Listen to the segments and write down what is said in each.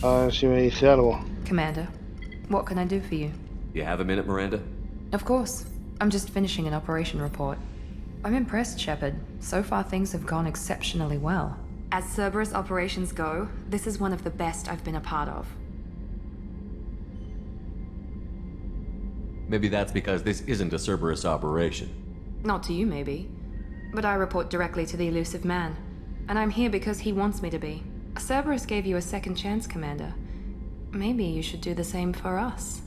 A ver si me dice algo. Commander, what can I do for you? You have a minute, Miranda? Of course. I'm just finishing an operation report. I'm impressed, Shepard. So far things have gone exceptionally well. As Cerberus operations go, this is one of the best I've been a part of. Maybe that's because this isn't a Cerberus operation. Not to you, maybe. But I report directly to the elusive man. And I'm here because he wants me to be. Cerberus gave you a second chance, Commander. Maybe you should do the same for us.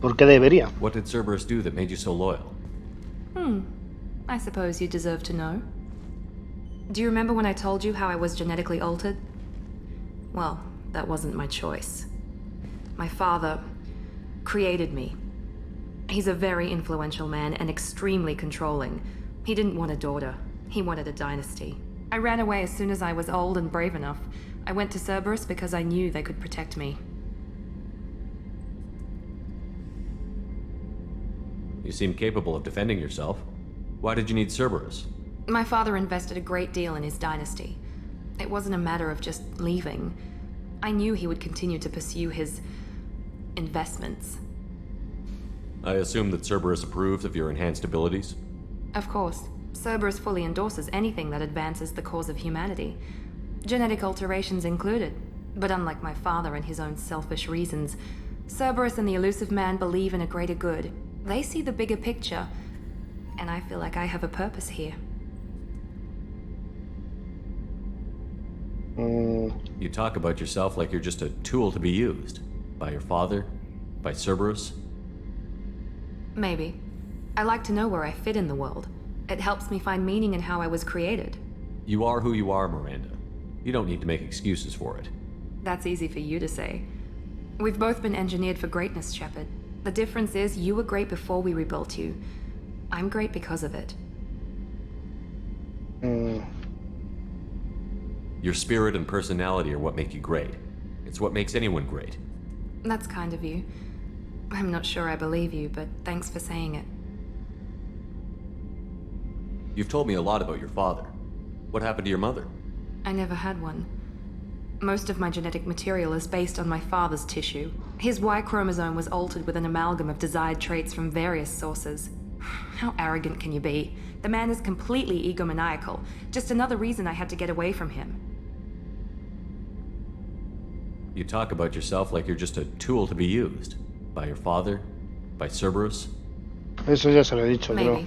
¿Por qué debería? What did Cerberus do that made you so loyal? I suppose you deserve to know. Do you remember when I told you how I was genetically altered? Well, that wasn't my choice. My father created me. He's a very influential man and extremely controlling. He didn't want a daughter. He wanted a dynasty. I ran away as soon as I was old and brave enough. I went to Cerberus because I knew they could protect me. You seem capable of defending yourself. Why did you need Cerberus? My father invested a great deal in his dynasty. It wasn't a matter of just leaving. I knew he would continue to pursue his investments. I assume that Cerberus approves of your enhanced abilities? Of course, Cerberus fully endorses anything that advances the cause of humanity, genetic alterations included. But unlike my father and his own selfish reasons, Cerberus and the elusive man believe in a greater good. They see the bigger picture, and I feel like I have a purpose here. You talk about yourself like you're just a tool to be used. By your father? By Cerberus? Maybe. I like to know where I fit in the world. It helps me find meaning in how I was created. You are who you are, Miranda. You don't need to make excuses for it. That's easy for you to say. We've both been engineered for greatness, Shepard. The difference is you were great before we rebuilt you. I'm great because of it. Your spirit and personality are what make you great. It's what makes anyone great. That's kind of you. I'm not sure I believe you, but thanks for saying it. You've told me a lot about your father. What happened to your mother? I never had one. Most of my genetic material is based on my father's tissue. His Y chromosome was altered with an amalgam of desired traits from various sources. How arrogant can you be? The man is completely egomaniacal. Just another reason I had to get away from him. You talk about yourself like you're just a tool to be used. By your father? By Cerberus? Eso ya se lo he dicho, Maybe. creo.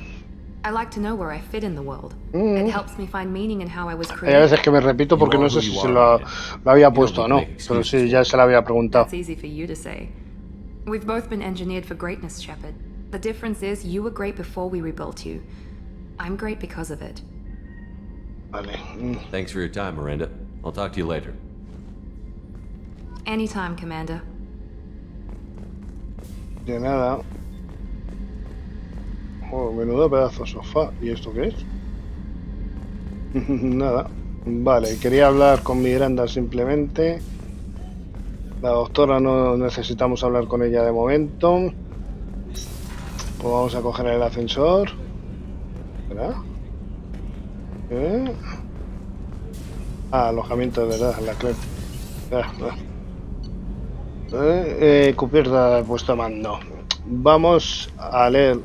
I like to know where I fit in the world. It helps me find meaning in how I was Hay a created. veces que me repito porque no sé si se lo había puesto o no, pero sí, ya se lo había preguntado. That's easy for you to say. We've both been engineered for greatness, Shepard. The difference is you were great before we rebuilt you. I'm great because of it. Vale. Thanks for your time, Miranda. I'll talk to you later. Anytime, Commander. De nada. Oh, menudo pedazo de sofá. ¿Y esto qué es? Nada. Vale, quería hablar con Miranda simplemente. La doctora no necesitamos hablar con ella de momento. Pues vamos a coger el ascensor. ¿Verdad? Alojamiento de verdad, la clave. Cubierta de puesto a mando. Vamos a leer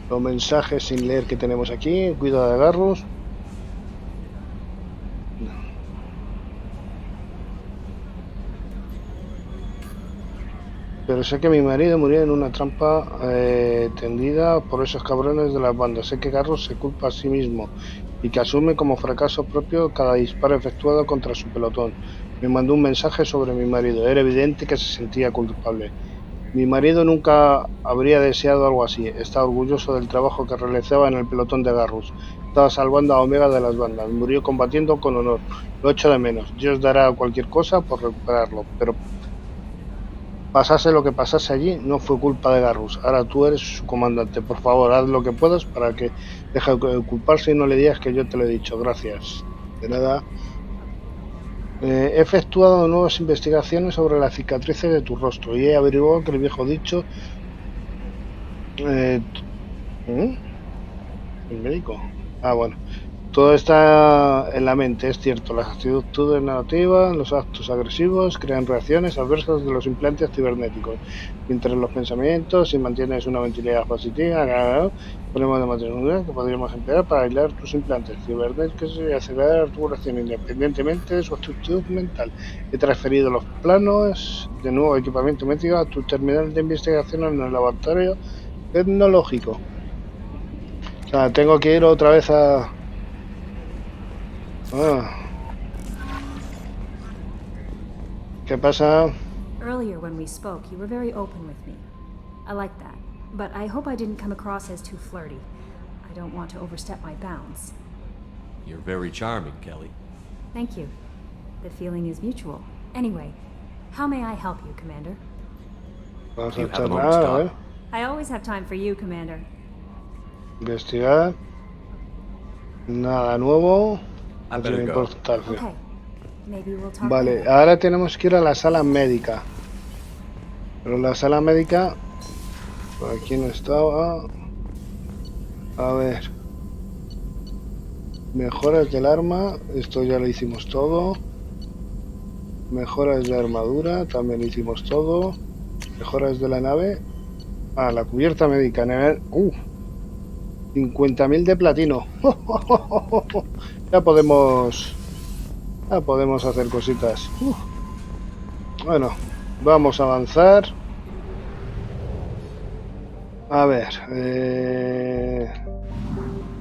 los mensajes sin leer que tenemos aquí. Cuidado de Garrus. Pero sé que mi marido murió en una trampa tendida por esos cabrones de las bandas. Sé que Garrus se culpa a sí mismo y que asume como fracaso propio cada disparo efectuado contra su pelotón. Me mandó un mensaje sobre mi marido. Era evidente que se sentía culpable. Mi marido nunca habría deseado algo así. Estaba orgulloso del trabajo que realizaba en el pelotón de Garrus. Estaba salvando a Omega de las bandas. Murió combatiendo con honor. Lo echo de menos. Dios dará cualquier cosa por recuperarlo. Pero pasase lo que pasase allí, no fue culpa de Garrus. Ahora tú eres su comandante. Por favor, haz lo que puedas para que deje de culparse y no le digas que yo te lo he dicho. Gracias. De nada. He efectuado nuevas investigaciones sobre las cicatrices de tu rostro y he averiguado que el viejo dicho... ¿El médico? Bueno. Todo está en la mente, es cierto. Las actitudes negativas, los actos agresivos crean reacciones adversas de los implantes cibernéticos. Mientras los pensamientos, si mantienes una mentalidad positiva, ponemos de materialidad que podríamos emplear para aislar tus implantes cibernéticos y acelerar tu curación independientemente de su actitud mental. He transferido los planos de nuevo equipamiento médico a tu terminal de investigación en el laboratorio tecnológico. O sea, tengo que ir otra vez a... ¿Qué pasa? Earlier when we spoke, you were very open with me. I like that, but I hope I didn't come across as too flirty. I don't want to overstep my bounds. You're very charming, Kelly. Thank you. The feeling is mutual. Anyway, how may I help you, Commander? Vamos You a have a moment's charlar, a talk. ver. I always have time for you, Commander. Investigar. Nada nuevo. I No better tiene go. importancia. Okay. Maybe we'll talk Vale, later. ahora tenemos que ir a la sala médica. Pero la sala médica... Por aquí no estaba. A ver. Mejoras del arma. Esto ya lo hicimos todo. Mejoras de armadura. También lo hicimos todo. Mejoras de la nave. Ah, la cubierta médica. Nivel... 50.000 de platino. Ya podemos... Ya podemos hacer cositas. Bueno, vamos a avanzar. A ver.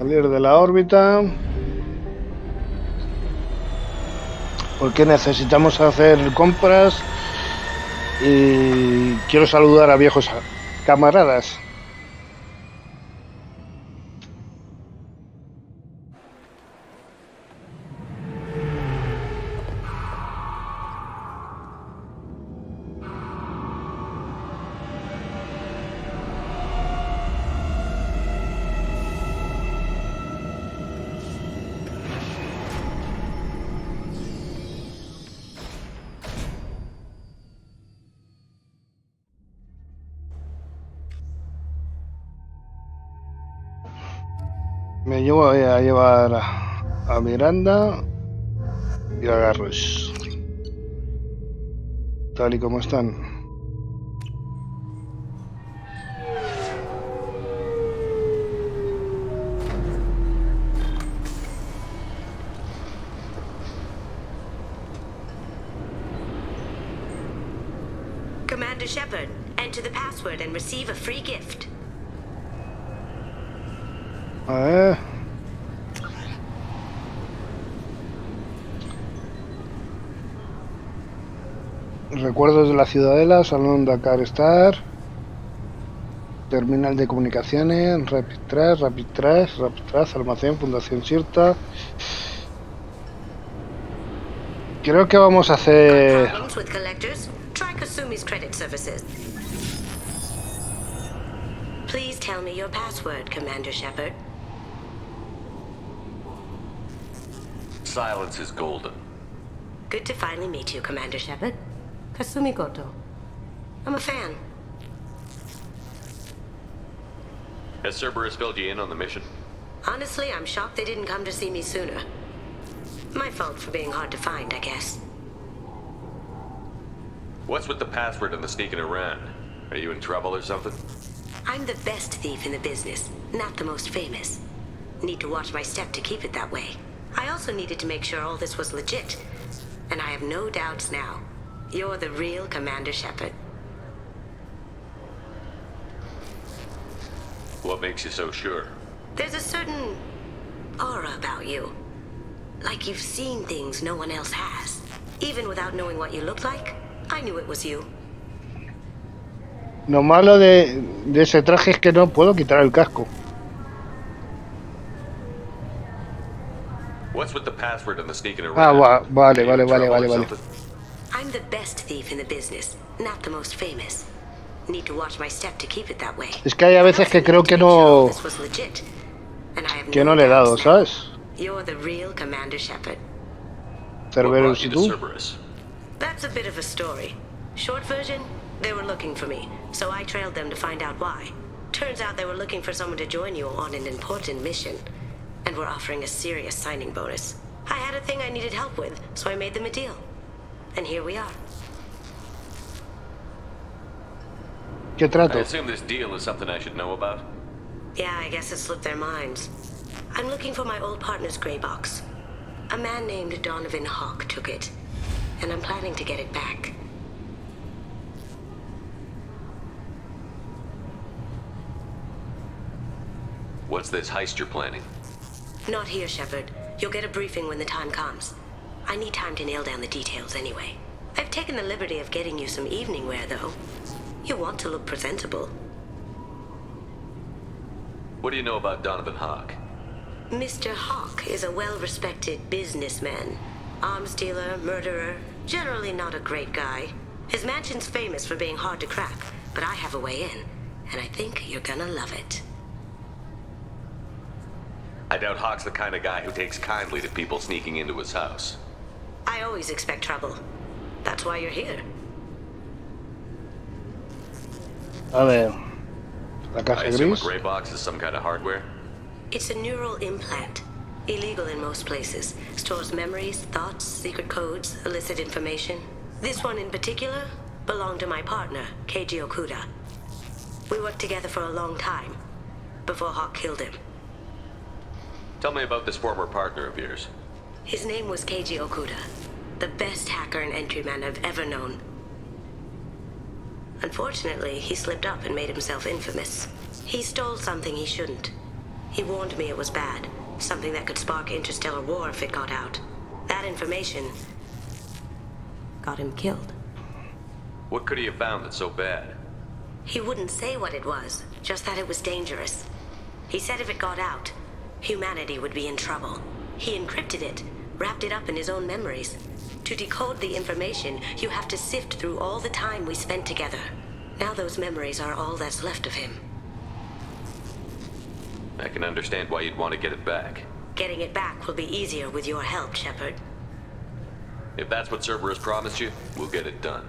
Salir de la órbita. Porque necesitamos hacer compras. Y quiero saludar a viejos camaradas. Me llevo a llevar a Miranda y a Garros. Tal y como están. Commander Shepard, enter the password and receive a free gift. A ver. Recuerdos de la Ciudadela, Salón Dakar Star, Terminal de Comunicaciones, Rapid Trash, Almacén, Fundación Sirta. Creo que vamos a hacer... Problems with collectors? Try Kasumi's credit services. Please tell me your password, Commander Shepard. Silence is golden. Good to finally meet you, Commander Shepard. Kasumi Goto. I'm a fan. Has Cerberus filled you in on the mission? Honestly, I'm shocked they didn't come to see me sooner. My fault for being hard to find, I guess. What's with the password and the sneaking around? Are you in trouble or something? I'm the best thief in the business, not the most famous. Need to watch my step to keep it that way. I also needed to make sure all this was legit. And I have no doubts now. You're the real Commander Shepard. What makes you so sure? There's a certain aura about you. Like you've seen things no one else has. Even without knowing what you looked like, I knew it was you. Lo malo de ese traje es que no puedo quitar el casco. What's with the password and the sneaking Ah, around? vale, Are you vale, in vale, trouble or vale. something? I'm the best thief in the business, not the most famous. Need to watch my step to keep it that way. Es que hay a veces que creo que no le he dado, ¿sabes? You're the real Commander Shepard. What Cerberus brought y you to tú. Cerberus? That's a bit of a story. Short version, they were looking for me, so I trailed them to find out why. Turns out they were looking for someone to join you on an important mission. and were offering a serious signing bonus. I had a thing I needed help with, so I made them a deal. And here we are. ¿Qué I trato? assume this deal is something I should know about? Yeah, I guess it slipped their minds. I'm looking for my old partner's gray box. A man named Donovan Hawk took it, and I'm planning to get it back. What's this heist you're planning? Not here, Shepard. You'll get a briefing when the time comes. I need time to nail down the details anyway. I've taken the liberty of getting you some evening wear, though. You want to look presentable. What do you know about Donovan Hawk? Mr. Hawk is a well-respected businessman. Arms dealer, murderer, generally not a great guy. His mansion's famous for being hard to crack, but I have a way in, and I think you're gonna love it. I doubt Hawk's the kind of guy who takes kindly to people sneaking into his house. I always expect trouble. That's why you're here. A ver, la I caja assume a gris. gray box is some kind of hardware? It's a neural implant. Illegal in most places. Stores memories, thoughts, secret codes, illicit information. This one in particular belonged to my partner, Keiji Okuda. We worked together for a long time, before Hawk killed him. Tell me about this former partner of yours. His name was Keiji Okuda, the best hacker and entryman I've ever known. Unfortunately, he slipped up and made himself infamous. He stole something he shouldn't. He warned me it was bad, something that could spark interstellar war if it got out. That information got him killed. What could he have found that's so bad? He wouldn't say what it was, just that it was dangerous. He said if it got out, humanity would be in trouble. He encrypted it, wrapped it up in his own memories. To decode the information, you have to sift through all the time we spent together. Now those memories are all that's left of him. I can understand why you'd want to get it back. Getting it back will be easier with your help, Shepard. If that's what Cerberus promised you, we'll get it done.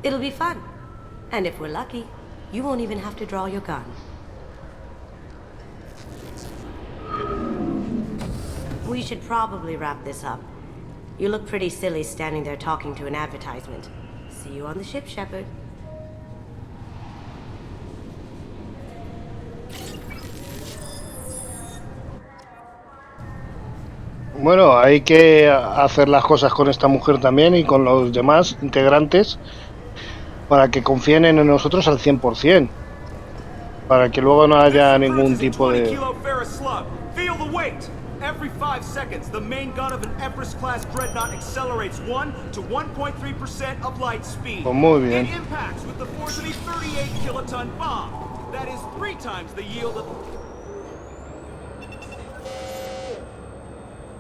It'll be fun. And if we're lucky, you won't even have to draw your gun. We should probably wrap this up. You look pretty silly standing there talking to an advertisement. See you on the ship, Shepard. Bueno, hay que hacer las cosas con esta mujer también y con los demás integrantes para que confíen en nosotros al 100%. Para que luego no haya ningún tipo de... Every 5 seconds, the main gun of an Everest-class dreadnought accelerates 1 to 1.3% of light speed. Pues muy bien. It impacts with the force of a 38-kiloton bomb. That is 3 times the yield of...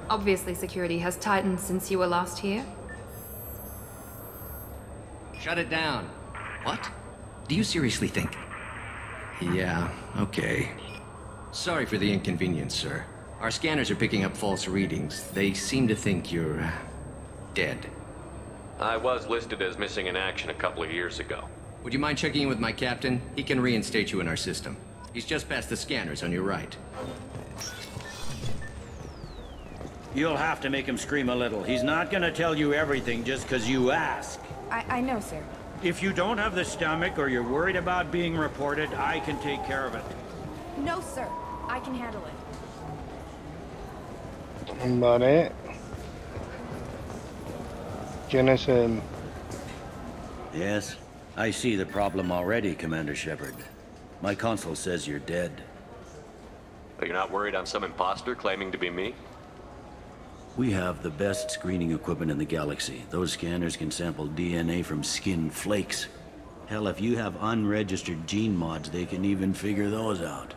Obviously, security has tightened since you were last here. Shut it down. What? Do you seriously think? Yeah, okay. Sorry for the inconvenience, sir. Our scanners are picking up false readings. They seem to think you're dead. I was listed as missing in action a couple of years ago. Would you mind checking in with my captain? He can reinstate you in our system. He's just past the scanners on your right. You'll have to make him scream a little. He's not gonna tell you everything just because you ask. I know, sir. If you don't have the stomach or you're worried about being reported, I can take care of it. No, sir. I can handle it. Vale. ¿Quién es el...? Yes, I see the problem already, Commander Shepard. My console says you're dead. But you're not worried I'm some imposter claiming to be me? We have the best screening equipment in the galaxy. Those scanners can sample DNA from skin flakes. Hell, if you have unregistered gene mods, they can even figure those out.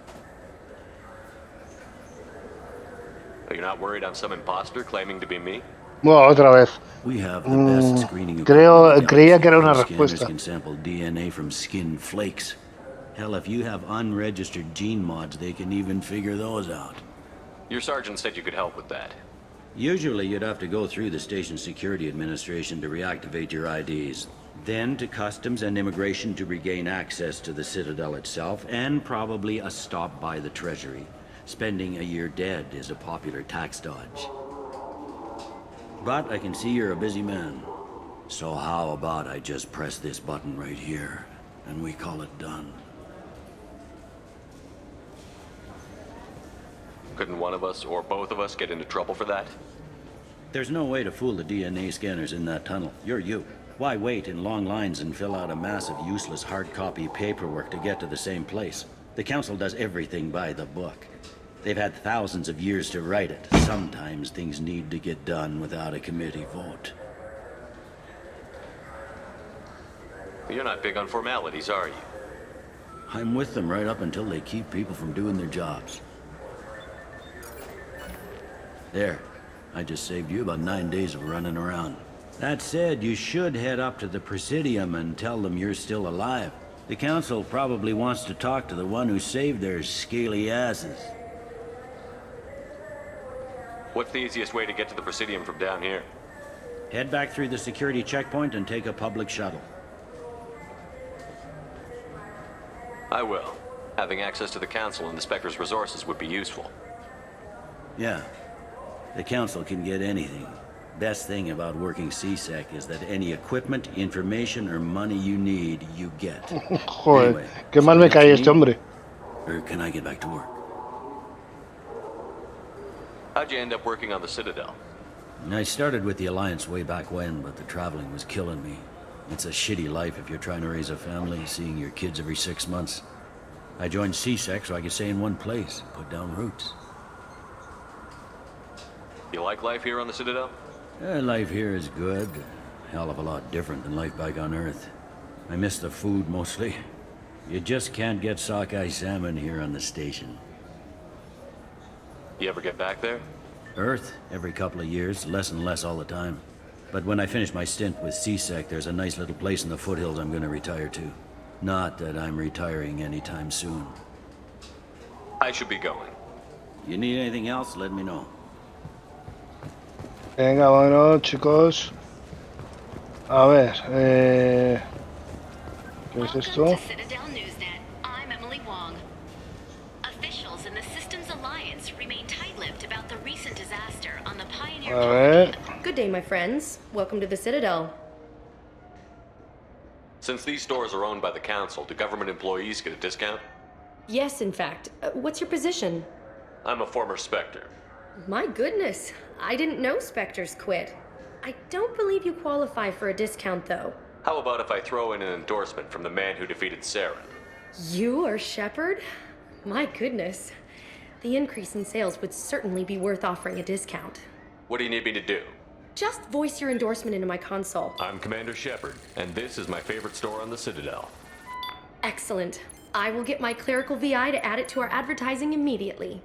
But you're not worried I'm some imposter claiming to be me? Bueno, otra vez. We have the best screening equipment. Creía que era una Those scanners respuesta. can sample DNA from skin flakes. Hell, if you have unregistered gene mods, they can even figure those out. Your sergeant said you could help with that. Usually you'd have to go through the Station Security Administration to reactivate your IDs. Then to Customs and Immigration to regain access to the Citadel itself, and probably a stop by the Treasury. Spending a year dead is a popular tax dodge. But I can see you're a busy man. So how about I just press this button right here, and we call it done? Couldn't one of us, or both of us, get into trouble for that? There's no way to fool the DNA scanners in that tunnel. You're you. Why wait in long lines and fill out a massive useless hard copy paperwork to get to the same place? The Council does everything by the book. They've had thousands of years to write it. Sometimes things need to get done without a committee vote. You're not big on formalities, are you? I'm with them right up until they keep people from doing their jobs. There. I just saved you about 9 days of running around. That said, you should head up to the Presidium and tell them you're still alive. The Council probably wants to talk to the one who saved their scaly asses. What's the easiest way to get to the Presidium from down here? Head back through the security checkpoint and take a public shuttle. I will. Having access to the Council and the Spectre's resources would be useful. Yeah. The Council can get anything. Best thing about working CSEC is that any equipment, information, or money you need, you get. Joder, Anyway, qué mal me cae este hombre. Or can I get back to work? How'd you end up working on the Citadel? I started with the Alliance way back when, but the traveling was killing me. It's a shitty life if you're trying to raise a family, seeing your kids every 6 months. I joined CSEC so I could stay in one place, put down roots. You like life here on the Citadel? Life here is good. Hell of a lot different than life back on Earth. I miss the food mostly. You just can't get sockeye salmon here on the station. You ever get back there? Earth, every couple of years, less and less all the time. But when I finish my stint with CSEC, there's a nice little place in the foothills I'm gonna retire to. Not that I'm retiring anytime soon. I should be going. You need anything else, let me know. Venga, bueno, chicos. A ver, ¿qué es esto? Welcome to Citadel Newsnet. I'm Emily Wong. Officials in the Systems Alliance remain tight-lipped about the recent disaster on the Pioneer A ver. colony. Good day, my friends. Welcome to the Citadel. Since these stores are owned by the Council, do government employees get a discount? Yes, in fact. What's your position? I'm a former Spectre. My goodness. I didn't know Spectres quit. I don't believe you qualify for a discount, though. How about if I throw in an endorsement from the man who defeated Saren? You are Shepard? My goodness. The increase in sales would certainly be worth offering a discount. What do you need me to do? Just voice your endorsement into my console. I'm Commander Shepard, and this is my favorite store on the Citadel. Excellent. I will get my clerical VI to add it to our advertising immediately.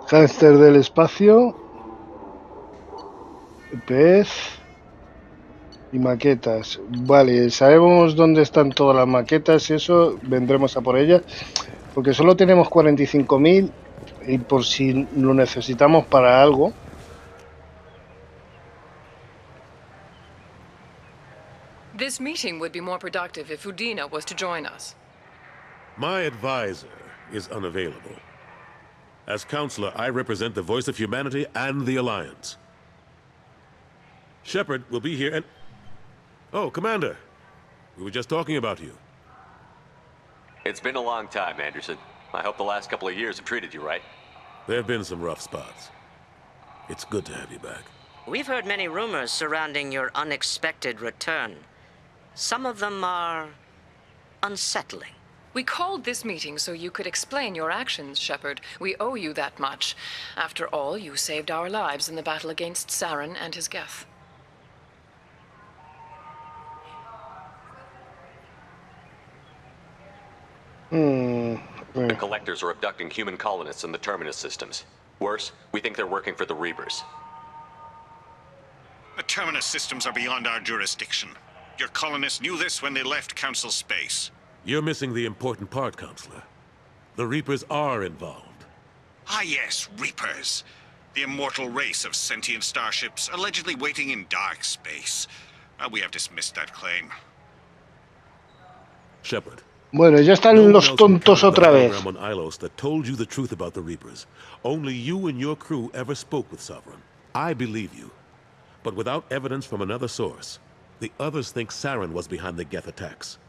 Hámster del espacio, pez y maquetas. Vale, sabemos dónde están todas las maquetas y eso, vendremos a por ellas. Porque solo tenemos 45.000 y por si lo necesitamos para algo. This meeting would be more productive if Udina was to join us. My advisor is unavailable. As counselor, I represent the voice of humanity and the Alliance. Shepard will be here and... Oh, Commander. We were just talking about you. It's been a long time, Anderson. I hope the last couple of years have treated you right. There have been some rough spots. It's good to have you back. We've heard many rumors surrounding your unexpected return. Some of them are unsettling. We called this meeting so you could explain your actions, Shepard. We owe you that much. After all, you saved our lives in the battle against Saren and his Geth. The Collectors are abducting human colonists in the Terminus systems. Worse, we think they're working for the Reapers. The Terminus systems are beyond our jurisdiction. Your colonists knew this when they left Council space. You're missing the important part, Counselor. The Reapers are involved. Ah yes, Reapers. The immortal race of sentient starships allegedly waiting in dark space. We have dismissed that claim. Shepard, Bueno, ya están No one los else tontos encountered the otra vez. hologram on Ilos that told you the truth about the Reapers. Only you and your crew ever spoke with Sovereign. I believe you. But without evidence from another source, the others think Saren was behind the Geth attacks.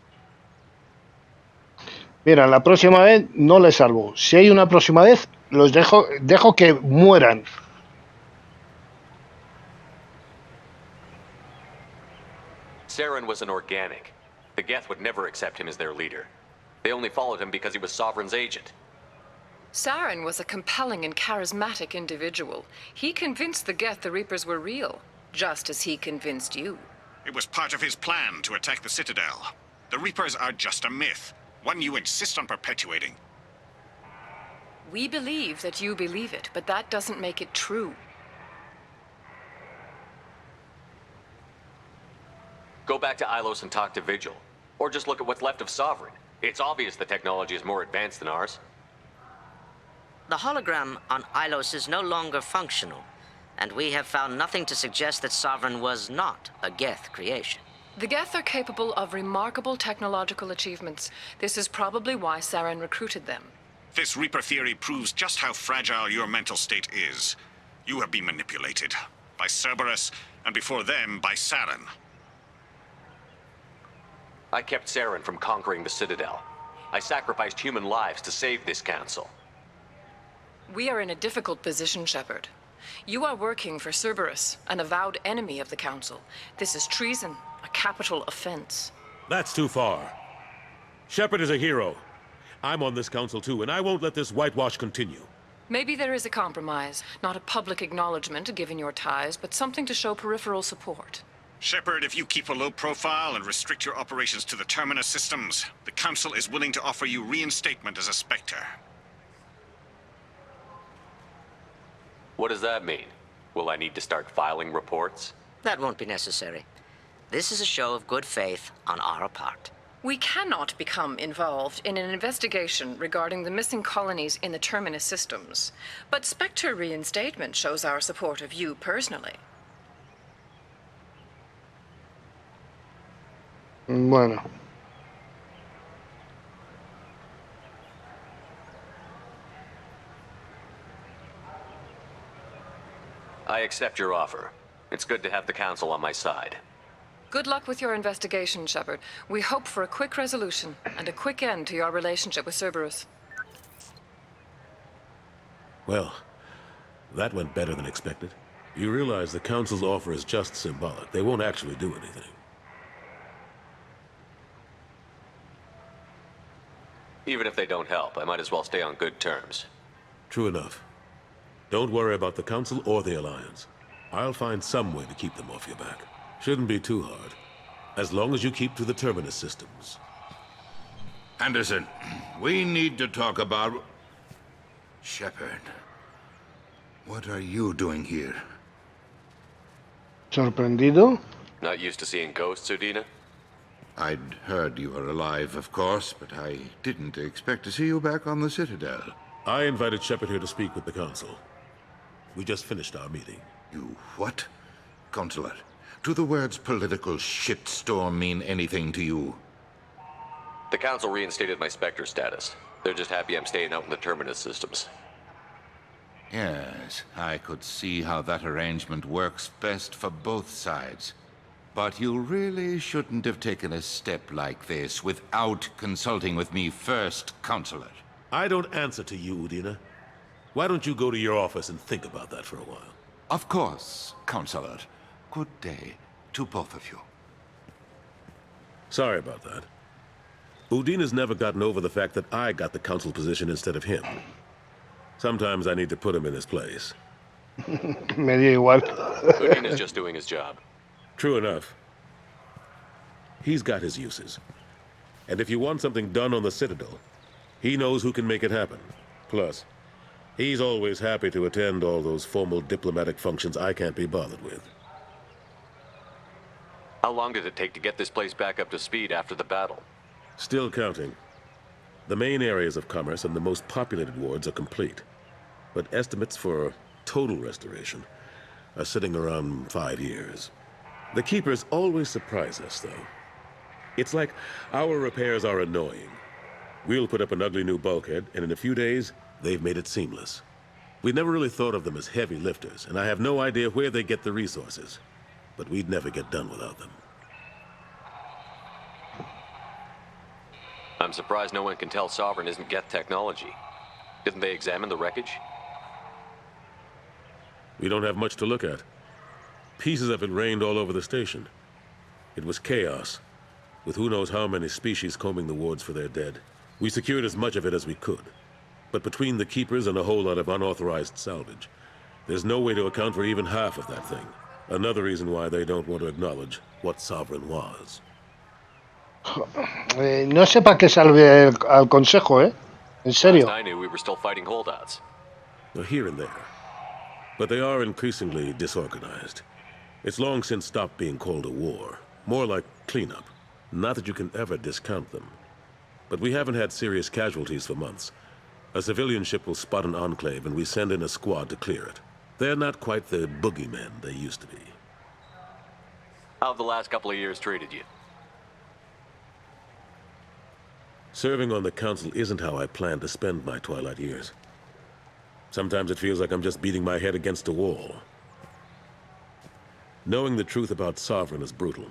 Mira, la próxima vez no les salvo. Si hay una próxima vez, los dejo que mueran. Saren was an organic. The Geth would never accept him as their leader. They only followed him because he was Sovereign's agent. Saren was a compelling and charismatic individual. He convinced the Geth the Reapers were real, just as he convinced you. It was part of his plan to attack the Citadel. The Reapers are just a myth, one you insist on perpetuating. We believe that you believe it, but that doesn't make it true. Go back to Ilos and talk to Vigil. Or just look at what's left of Sovereign. It's obvious the technology is more advanced than ours. The hologram on Ilos is no longer functional, and we have found nothing to suggest that Sovereign was not a Geth creation. The Geth are capable of remarkable technological achievements. This is probably why Saren recruited them. This Reaper theory proves just how fragile your mental state is. You have been manipulated. By Cerberus, and before them, by Saren. I kept Saren from conquering the Citadel. I sacrificed human lives to save this council. We are in a difficult position, Shepard. You are working for Cerberus, an avowed enemy of the Council. This is treason, a capital offense. That's too far. Shepard is a hero. I'm on this council too, and I won't let this whitewash continue. Maybe there is a compromise. Not a public acknowledgement given your ties, but something to show peripheral support. Shepard, if you keep a low profile and restrict your operations to the Terminus systems, the Council is willing to offer you reinstatement as a Spectre. What does that mean? Will I need to start filing reports? That won't be necessary. This is a show of good faith on our part. We cannot become involved in an investigation regarding the missing colonies in the Terminus systems, but Spectre reinstatement shows our support of you personally. Bueno. I accept your offer. It's good to have the Council on my side. Good luck with your investigation, Shepard. We hope for a quick resolution and a quick end to your relationship with Cerberus. Well, that went better than expected. You realize the Council's offer is just symbolic. They won't actually do anything. Even if they don't help, I might as well stay on good terms. True enough. Don't worry about the Council or the Alliance. I'll find some way to keep them off your back. Shouldn't be too hard. As long as you keep to the Terminus systems. Anderson, we need to talk about... Shepard. What are you doing here? ¿Sorprendido? Not used to seeing ghosts, Udina? I'd heard you were alive, of course, but I didn't expect to see you back on the Citadel. I invited Shepard here to speak with the Council. We just finished our meeting. You what? Consular, do the words political shitstorm mean anything to you? The Council reinstated my Spectre status. They're just happy I'm staying out in the Terminus systems. Yes, I could see how that arrangement works best for both sides. But you really shouldn't have taken a step like this without consulting with me first, Consular. I don't answer to you, Udina. Why don't you go to your office and think about that for a while? Of course, Consular. Good day to both of you. Sorry about that. Udina's never gotten over the fact that I got the Council position instead of him. Sometimes I need to put him in his place. Me dio igual. Udina's just doing his job. True enough. He's got his uses. And if you want something done on the Citadel, he knows who can make it happen. Plus, he's always happy to attend all those formal diplomatic functions I can't be bothered with. How long did it take to get this place back up to speed after the battle? Still counting. The main areas of commerce and the most populated wards are complete. But estimates for total restoration are sitting around 5 years. The Keepers always surprise us, though. It's like our repairs are annoying, We'll put up an ugly new bulkhead, and in a few days, they've made it seamless. We never really thought of them as heavy lifters, and I have no idea where they get the resources. But we'd never get done without them. I'm surprised no one can tell Sovereign isn't Geth technology. Didn't they examine the wreckage? We don't have much to look at. Pieces of it rained all over the station. It was chaos, with who knows how many species combing the wards for their dead. We secured as much of it as we could. But between the keepers and a whole lot of unauthorized salvage, there's no way to account for even half of that thing. Another reason why they don't want to acknowledge what Sovereign was. No sé para qué salve al consejo, ¿eh? En serio. Last I knew, we were still fighting holdouts. Here and there. But they are increasingly disorganized. It's long since stopped being called a war. More like cleanup. Not that you can ever discount them. But we haven't had serious casualties for months. A civilian ship will spot an enclave and we send in a squad to clear it. They're not quite the boogeymen they used to be. How have the last couple of years treated you? Serving on the council isn't how I plan to spend my twilight years. Sometimes it feels like I'm just beating my head against a wall. Knowing the truth about Sovereign is brutal.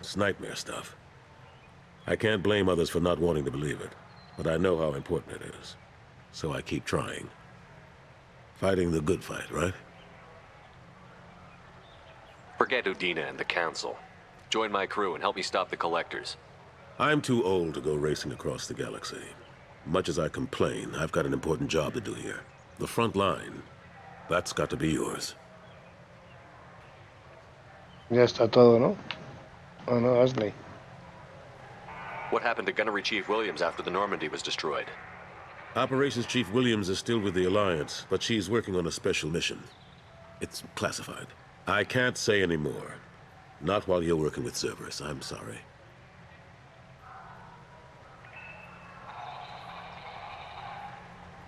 It's nightmare stuff. I can't blame others for not wanting to believe it, but I know how important it is. So I keep trying. Fighting the good fight, right? Forget Udina and the Council. Join my crew and help me stop the Collectors. I'm too old to go racing across the galaxy. Much as I complain, I've got an important job to do here. The front line. That's got to be yours. Ya está todo, ¿no? Oh, no, Ashley. What happened to Gunnery Chief Williams after the Normandy was destroyed? Operations Chief Williams is still with the Alliance, but she's working on a special mission. It's classified. I can't say any more. Not while you're working with Cerberus, I'm sorry.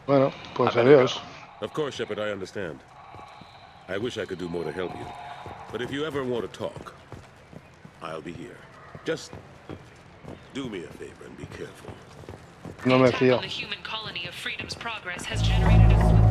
Bueno, pues adiós. Of course, Shepard, I understand. I wish I could do more to help you. But if you ever want to talk, I'll be here. Just do me a favor and be careful. No me fío. The human colony of Freedom's Progress has generated a